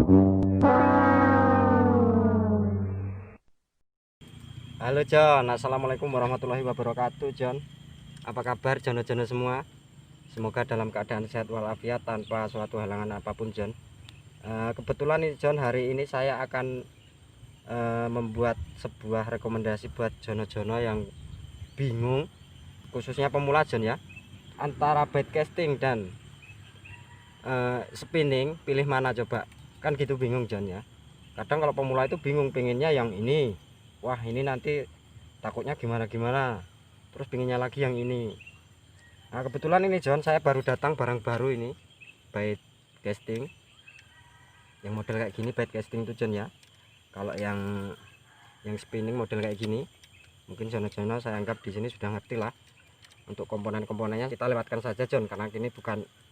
Halo John, assalamualaikum warahmatullahi wabarakatuh. John, apa kabar Jono-jono semua? Semoga dalam keadaan sehat walafiat tanpa suatu halangan apapun, John. Kebetulan nih John, hari ini saya akan membuat sebuah rekomendasi buat Jono-jono yang bingung, khususnya pemula John ya, antara bait casting dan spinning, pilih mana coba? Kan gitu bingung John ya. Kadang kalau pemula itu bingung, pengennya yang ini, wah ini nanti takutnya gimana-gimana, terus pinginnya lagi yang ini. Nah kebetulan ini John, saya baru datang barang baru ini, bait casting yang model kayak gini. Bait casting tuh John ya, kalau yang spinning model kayak gini mungkin Jono-jono saya anggap di sini sudah ngerti lah. Untuk komponen-komponennya kita lewatkan saja John, karena ini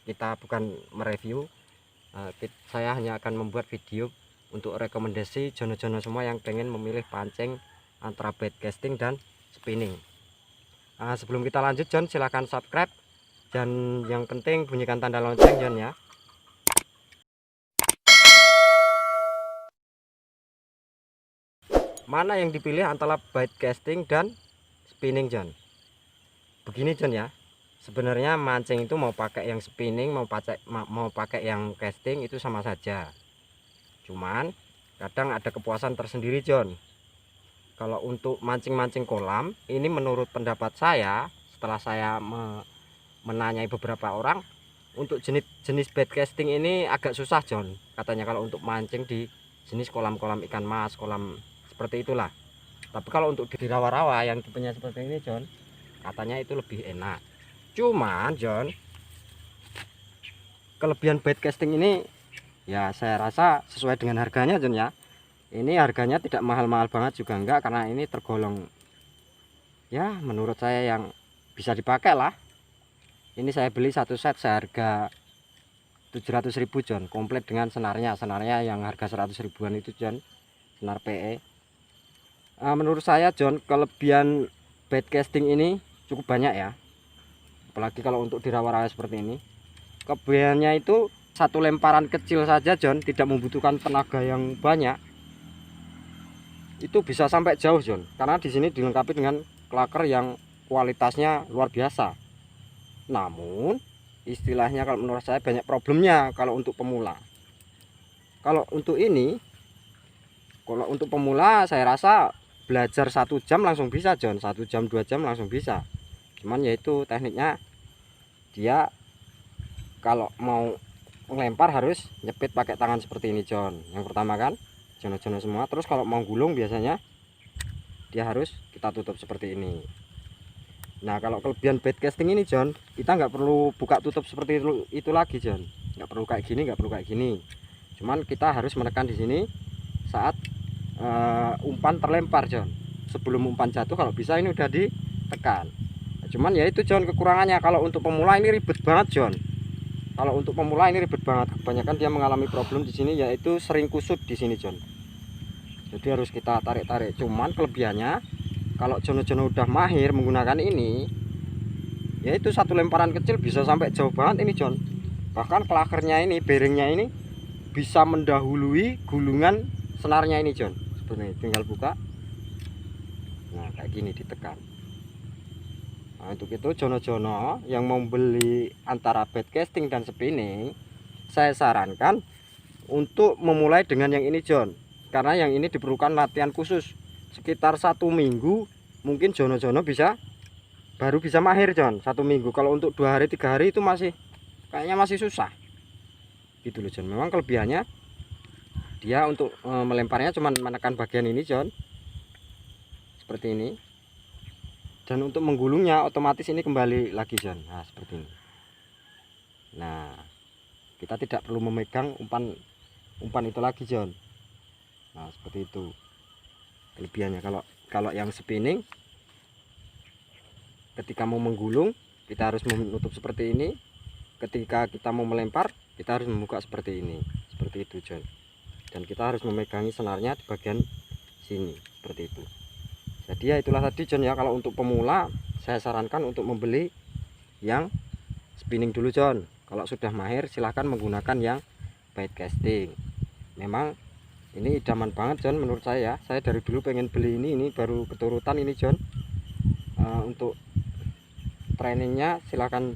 kita bukan mereview. Saya hanya akan membuat video untuk rekomendasi Jono-jono semua yang pengen memilih pancing antara bait casting dan spinning. Sebelum kita lanjut John, silahkan subscribe dan yang penting bunyikan tanda lonceng John ya. Mana yang dipilih antara bait casting dan spinning John? Begini John ya, sebenarnya mancing itu mau pakai yang spinning mau pakai yang casting itu sama saja. Cuman kadang ada kepuasan tersendiri John. Kalau untuk mancing-mancing kolam ini, menurut pendapat saya setelah saya menanyai beberapa orang, untuk jenis bait casting ini agak susah John, katanya kalau untuk mancing di jenis kolam-kolam ikan mas, kolam seperti itulah. Tapi kalau untuk di rawa-rawa yang tipenya seperti ini John, katanya itu lebih enak. Cuman John, kelebihan bait casting ini ya saya rasa sesuai dengan harganya John ya. Ini harganya tidak mahal-mahal banget juga enggak, karena ini tergolong ya menurut saya yang bisa dipakai lah. Ini saya beli satu set seharga 700.000 John, komplit dengan senarnya yang harga 100 ribuan itu John, senar PE. Menurut saya John, kelebihan bait casting ini cukup banyak ya, apalagi kalau untuk di rawa-rawa seperti ini. Kelebihannya itu satu lemparan kecil saja John, tidak membutuhkan tenaga yang banyak, itu bisa sampai jauh John, karena di sini dilengkapi dengan klaker yang kualitasnya luar biasa. Namun istilahnya kalau menurut saya banyak problemnya kalau untuk pemula. Kalau untuk ini, kalau untuk pemula saya rasa belajar 1 jam langsung bisa John, 1 jam 2 jam langsung bisa. Cuman yaitu tekniknya, dia kalau mau melempar harus nyepit pakai tangan seperti ini John, yang pertama kan Jono-jono semua. Terus kalau mau gulung biasanya dia harus kita tutup seperti ini. Nah kalau kelebihan bait casting ini John, kita nggak perlu buka tutup seperti itu lagi John, nggak perlu kayak gini, nggak perlu kayak gini. Cuman kita harus menekan di sini saat umpan terlempar John. Sebelum umpan jatuh kalau bisa ini udah ditekan. Cuman ya itu John kekurangannya, kalau untuk pemula ini ribet banget John. Kalau untuk pemula ini ribet banget, kebanyakan dia mengalami problem di sini, yaitu sering kusut di sini John. Jadi harus kita tarik-tarik. Cuman kelebihannya, kalau Jono-jono udah mahir menggunakan ini, yaitu satu lemparan kecil bisa sampai jauh banget ini John. Bahkan klakernya ini, bearingnya ini bisa mendahului gulungan senarnya ini John. Sebenarnya tinggal buka, nah kayak gini ditekan. Nah, untuk itu Jono-jono yang mau beli antara bait casting dan spinning, saya sarankan untuk memulai dengan yang ini John, karena yang ini diperlukan latihan khusus sekitar 1 minggu. Mungkin Jono-jono baru bisa mahir John 1 minggu. Kalau untuk 2 hari 3 hari itu kayaknya masih susah gitu loh John. Memang kelebihannya dia untuk melemparnya cuman menekan bagian ini John, seperti ini. Dan untuk menggulungnya otomatis ini kembali lagi John, nah seperti ini. Nah kita tidak perlu memegang umpan itu lagi John. Nah seperti itu kelebihannya. Kalau yang spinning, ketika mau menggulung kita harus menutup seperti ini, ketika kita mau melempar kita harus membuka seperti ini, seperti itu John. Dan kita harus memegangi senarnya di bagian sini seperti itu. Jadi ya itulah tadi John ya, kalau untuk pemula saya sarankan untuk membeli yang spinning dulu John. Kalau sudah mahir silahkan menggunakan yang bait casting. memang ini idaman banget John menurut saya. Saya dari dulu pengen beli ini baru keturutan ini John. Untuk trainingnya silahkan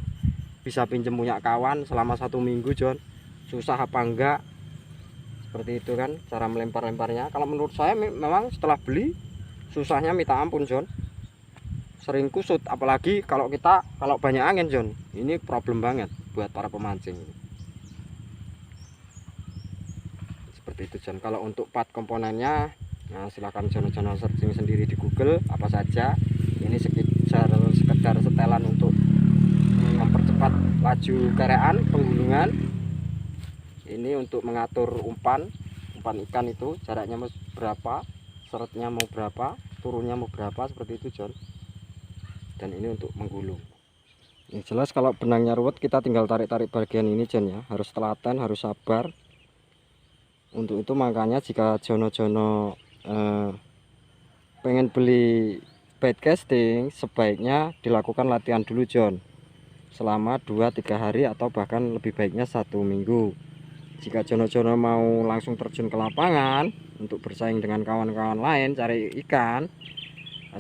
bisa pinjem punya kawan selama 1 minggu John. Susah apa enggak, seperti itu kan cara melempar-lemparnya. Kalau menurut saya memang setelah beli susahnya minta ampun John, sering kusut, apalagi kalau banyak angin John, ini problem banget buat para pemancing. Seperti itu John. Kalau untuk part komponennya, nah silahkan Jono searching sendiri di Google apa saja. Ini sekedar setelan untuk mempercepat laju kerean penggulungan. Ini untuk mengatur umpan ikan itu jaraknya mau berapa, seretnya mau berapa, turunnya mau berapa, seperti itu John. Dan ini untuk menggulung. Yang jelas kalau benangnya ruwet kita tinggal tarik-tarik bagian ini John ya, harus telaten, harus sabar. Untuk itu makanya jika Jono pengen beli bait casting, sebaiknya dilakukan latihan dulu John, selama 2-3 hari atau bahkan lebih baiknya 1 minggu. Jika Jono mau langsung terjun ke lapangan untuk bersaing dengan kawan-kawan lain cari ikan,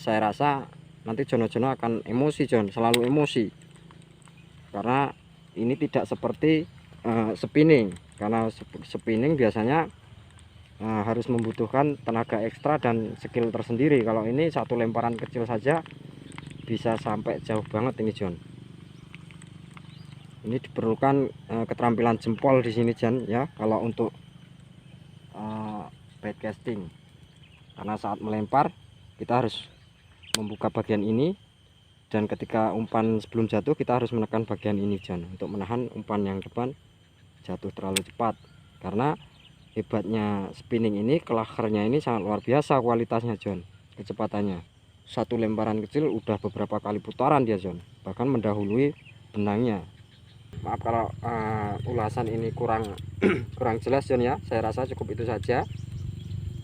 saya rasa nanti Jono akan emosi John, selalu emosi, karena ini tidak seperti spinning. Karena spinning biasanya harus membutuhkan tenaga ekstra dan skill tersendiri. Kalau ini satu lemparan kecil saja bisa sampai jauh banget ini John. Ini diperlukan keterampilan jempol di sini John ya, kalau untuk bait casting. Karena saat melempar kita harus membuka bagian ini, dan ketika umpan sebelum jatuh kita harus menekan bagian ini John, untuk menahan umpan yang depan jatuh terlalu cepat. Karena hebatnya spinning ini, kelakernya ini sangat luar biasa kualitasnya John, kecepatannya. Satu lemparan kecil udah beberapa kali putaran dia John, bahkan mendahului benangnya. Maaf kalau ulasan ini kurang jelas John ya. Saya rasa cukup itu saja,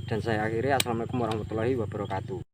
dan saya akhiri. Assalamualaikum warahmatullahi wabarakatuh.